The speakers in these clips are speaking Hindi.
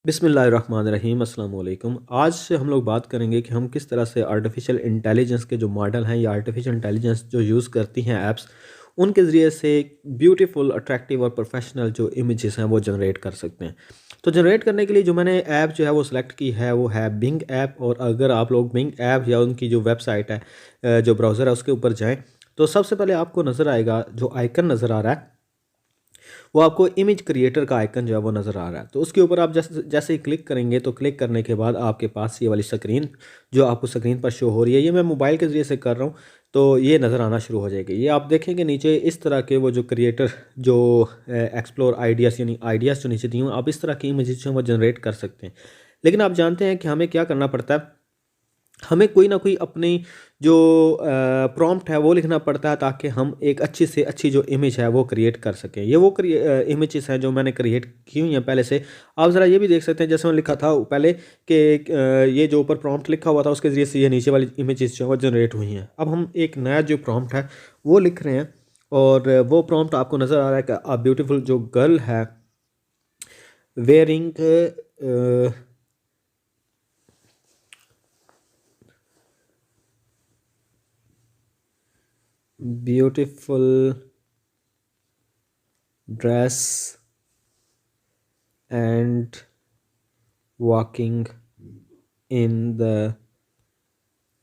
बिस्मिल्लाहिर्रहमानिर्रहीम अस्सलाम वालेकुम। आज हम लोग बात करेंगे कि हम किस तरह से आर्टिफिशियल इंटेलिजेंस के जो मॉडल हैं या आर्टिफिशियल इंटेलिजेंस जो यूज़ करती हैं ऐप्स, उनके ज़रिए से ब्यूटीफुल, अट्रैक्टिव और प्रोफेशनल जो इमेजेस हैं वो जनरेट कर सकते हैं। तो जनरेट करने के लिए जो मैंने ऐप जो है वो सिलेक्ट की है वो है बिंग ऐप। और अगर आप लोग बिंग ऐप या उनकी जो वेबसाइट है, जो ब्राउज़र है उसके ऊपर जाएँ, तो सबसे पहले आपको नज़र आएगा जो आइकन नज़र आ रहा है, वो आपको इमेज क्रिएटर का आइकन जो है वो नज़र आ रहा है। तो उसके ऊपर आप जैसे जैसे ही क्लिक करेंगे, तो क्लिक करने के बाद आपके पास ये वाली स्क्रीन जो आपको स्क्रीन पर शो हो रही है, ये मैं मोबाइल के ज़रिए से कर रहा हूँ, तो ये नज़र आना शुरू हो जाएगी। ये आप देखेंगे नीचे इस तरह के वो जो क्रिएटर जो एक्सप्लोर आइडियाज़ यानी आइडियाज़ जो नीचे दिए हुए हैं, आप इस तरह की इमेजेस जो हैं वो जनरेट कर सकते हैं। लेकिन आप जानते हैं कि हमें क्या करना पड़ता है, हमें कोई ना कोई अपनी जो प्रॉम्प्ट है वो लिखना पड़ता है, ताकि हम एक अच्छी से अच्छी जो इमेज है वो क्रिएट कर सकें। ये वो इमेजेस हैं जो मैंने क्रिएट की हुई हैं पहले से। आप ज़रा ये भी देख सकते हैं, जैसे मैंने लिखा था पहले कि ये जो ऊपर प्रॉम्प्ट लिखा हुआ था उसके ज़रिए से ये नीचे वाली इमेजेस जो है वो जनरेट हुई हैं। अब हम एक नया जो प्रॉम्प्ट है वो लिख रहे हैं, और वो प्रॉम्प्ट आपको नज़र आ रहा है कि अ ब्यूटीफुल जो गर्ल है wearing beautiful dress and walking in the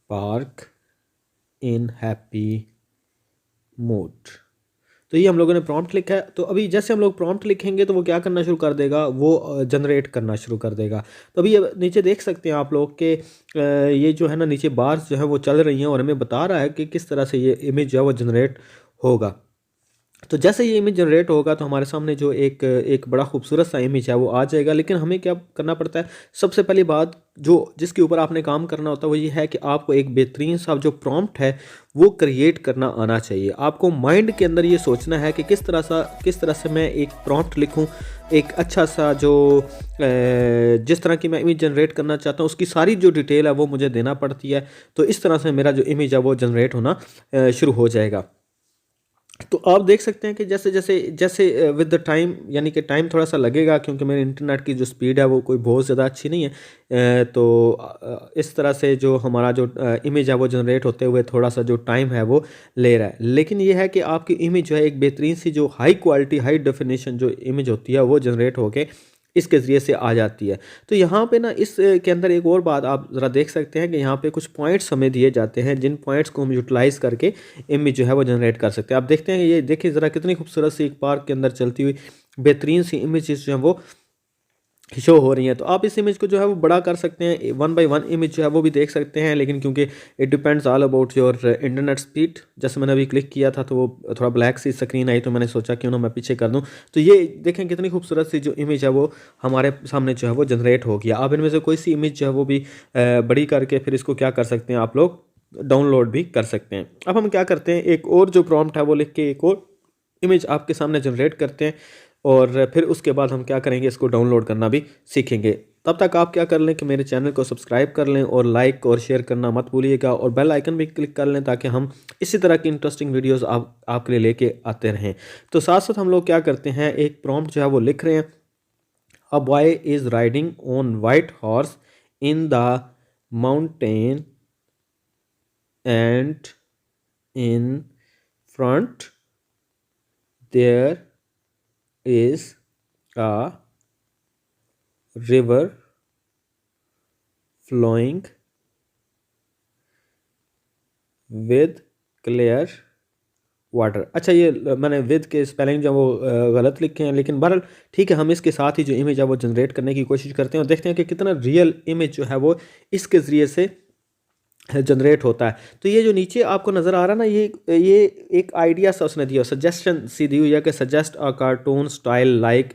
park in happy mood. तो ये हम लोगों ने प्रॉम्प्ट लिखा है। तो अभी जैसे हम लोग प्रॉम्प्ट लिखेंगे तो वो क्या करना शुरू कर देगा, वो जनरेट करना शुरू कर देगा। तो अभी ये नीचे देख सकते हैं आप लोग कि ये जो है ना नीचे बार्स जो है वो चल रही हैं, और हमें बता रहा है कि किस तरह से ये इमेज जो है वो जनरेट होगा। तो जैसे ये इमेज जनरेट होगा तो हमारे सामने जो एक एक बड़ा खूबसूरत सा इमेज है वो आ जाएगा। लेकिन हमें क्या करना पड़ता है, सबसे पहली बात जो जिसके ऊपर आपने काम करना होता है वो ये है कि आपको एक बेहतरीन सा जो प्रॉम्प्ट है वो क्रिएट करना आना चाहिए। आपको माइंड के अंदर ये सोचना है कि किस तरह से मैं एक प्रॉम्प्ट लिखूं, एक अच्छा सा जो जिस तरह की मैं इमेज जनरेट करना चाहता हूँ उसकी सारी जो डिटेल है वो मुझे देना पड़ती है। तो इस तरह से मेरा जो इमेज है वो जनरेट होना शुरू हो जाएगा। तो आप देख सकते हैं कि जैसे जैसे जैसे विद द टाइम, यानी कि टाइम थोड़ा सा लगेगा क्योंकि मेरे इंटरनेट की जो स्पीड है वो कोई बहुत ज़्यादा अच्छी नहीं है। तो इस तरह से जो हमारा जो इमेज है वो जनरेट होते हुए थोड़ा सा जो टाइम है वो ले रहा है। लेकिन ये है कि आपकी इमेज जो है एक बेहतरीन सी जो हाई क्वालिटी हाई डेफिनेशन जो इमेज होती है वो जनरेट होके इसके ज़रिए से आ जाती है। तो यहाँ पे ना इस के अंदर एक और बात आप ज़रा देख सकते हैं कि यहाँ पे कुछ पॉइंट्स हमें दिए जाते हैं, जिन पॉइंट्स को हम यूटिलाइज़ करके इमेज जो है वो जनरेट कर सकते हैं। आप देखते हैं, ये देखिए ज़रा कितनी खूबसूरत सी एक पार्क के अंदर चलती हुई बेहतरीन सी इमेजेस जो हैं वो शो हो रही हैं। तो आप इस इमेज को जो है वो बड़ा कर सकते हैं, वन बाय वन इमेज जो है वो भी देख सकते हैं। लेकिन क्योंकि it depends all about your internet speed, जैसे मैंने अभी क्लिक किया था तो वो थोड़ा ब्लैक सी स्क्रीन आई, तो मैंने सोचा क्यों ना मैं पीछे कर दूं। तो ये देखें कितनी खूबसूरत सी जो इमेज है वो हमारे सामने जो है वो जनरेट हो गया। आप इनमें से कोई सी इमेज जो है वो भी बड़ी करके फिर इसको क्या कर सकते हैं, आप लोग डाउनलोड भी कर सकते हैं। अब हम क्या करते हैं, एक और जो प्रॉम्प्ट है वो लिख के एक और इमेज आपके सामने जनरेट करते हैं, और फिर उसके बाद हम क्या करेंगे, इसको डाउनलोड करना भी सीखेंगे। तब तक आप क्या कर लें कि मेरे चैनल को सब्सक्राइब कर लें, और लाइक और शेयर करना मत भूलिएगा, और बेल आइकन भी क्लिक कर लें ताकि हम इसी तरह की इंटरेस्टिंग वीडियोस आपके लिए लेके आते रहें। तो साथ साथ हम लोग क्या करते हैं, एक प्रॉम्प्ट जो है वो लिख रहे हैं, a boy is riding on white horse in the mountain and in front there is a river flowing with clear water. अच्छा, ये मैंने विद के स्पेलिंग जो है वो गलत लिखे हैं, लेकिन बहरहाल ठीक है, हम इसके साथ ही जो इमेज है वो जनरेट करने की कोशिश करते हैं और देखते हैं कि कितना रियल इमेज जो है वो इसके ज़रिए से जनरेट होता है। तो ये जो नीचे आपको नज़र आ रहा है ना, ये एक आइडिया सा उसने दिया, सजेशन सी दी हुई है कि सजेस्ट अ कार्टून स्टाइल लाइक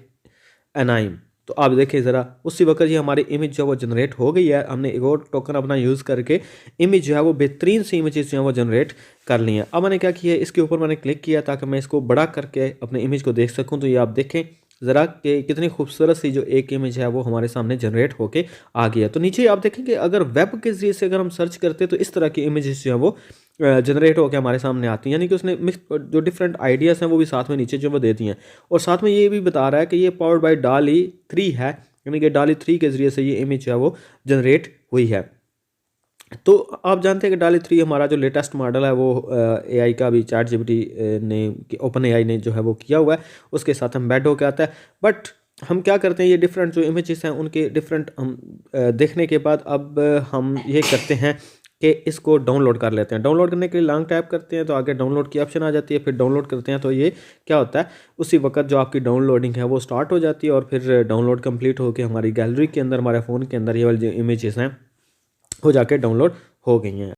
एनाइम। तो आप देखिए ज़रा, उसी वक्त ये हमारी इमेज जो है वो जनरेट हो गई है। हमने एक और टोकन अपना यूज़ करके इमेज जो है वो बेहतरीन सी इमेजेस जो है वो जनरेट कर ली है। अब मैंने क्या किया, इसके ऊपर मैंने क्लिक किया ताकि मैं इसको बड़ा करके अपने इमेज को देख सकूँ। तो ये आप देखें ज़रा कि कितनी खूबसूरत सी जो एक इमेज है वो हमारे सामने जनरेट होके आ गई है। तो नीचे आप देखेंगे, अगर वेब के ज़रिए से अगर हम सर्च करते हैं तो इस तरह की इमेजेस जो है वो जनरेट होकर हमारे सामने आती हैं, यानी कि उसने मिक्स जो डिफरेंट आइडियाज़ हैं वो भी साथ में नीचे जो वो देती हैं। और साथ में ये भी बता रहा है कि ये पावर्ड बाय DALL-E 3 है, यानी कि DALL-E 3 के ज़रिए से ये इमेज जो है वो जनरेट हुई है। तो आप जानते हैं कि DALL-E 3 हमारा जो लेटेस्ट मॉडल है वो AI का भी ChatGPT ने ओपन AI ने जो है वो किया हुआ है, उसके साथ एम्बेड होकर आता है। बट हम क्या करते हैं, ये डिफरेंट जो इमेजेस हैं उनके डिफरेंट हम देखने के बाद अब हम ये करते हैं कि इसको डाउनलोड कर लेते हैं। डाउनलोड करने के लिए लॉन्ग टैप करते हैं तो आगे डाउनलोड की ऑप्शन आ जाती है, फिर डाउनलोड करते हैं तो ये क्या होता है, उसी वक्त जो आपकी डाउनलोडिंग है वो स्टार्ट हो जाती है और फिर डाउनलोड कंप्लीट होकर हमारी गैलरी के अंदर, हमारे फ़ोन के अंदर ये वाली जो इमेजेस हैं वो जाके डाउनलोड हो गई हैं।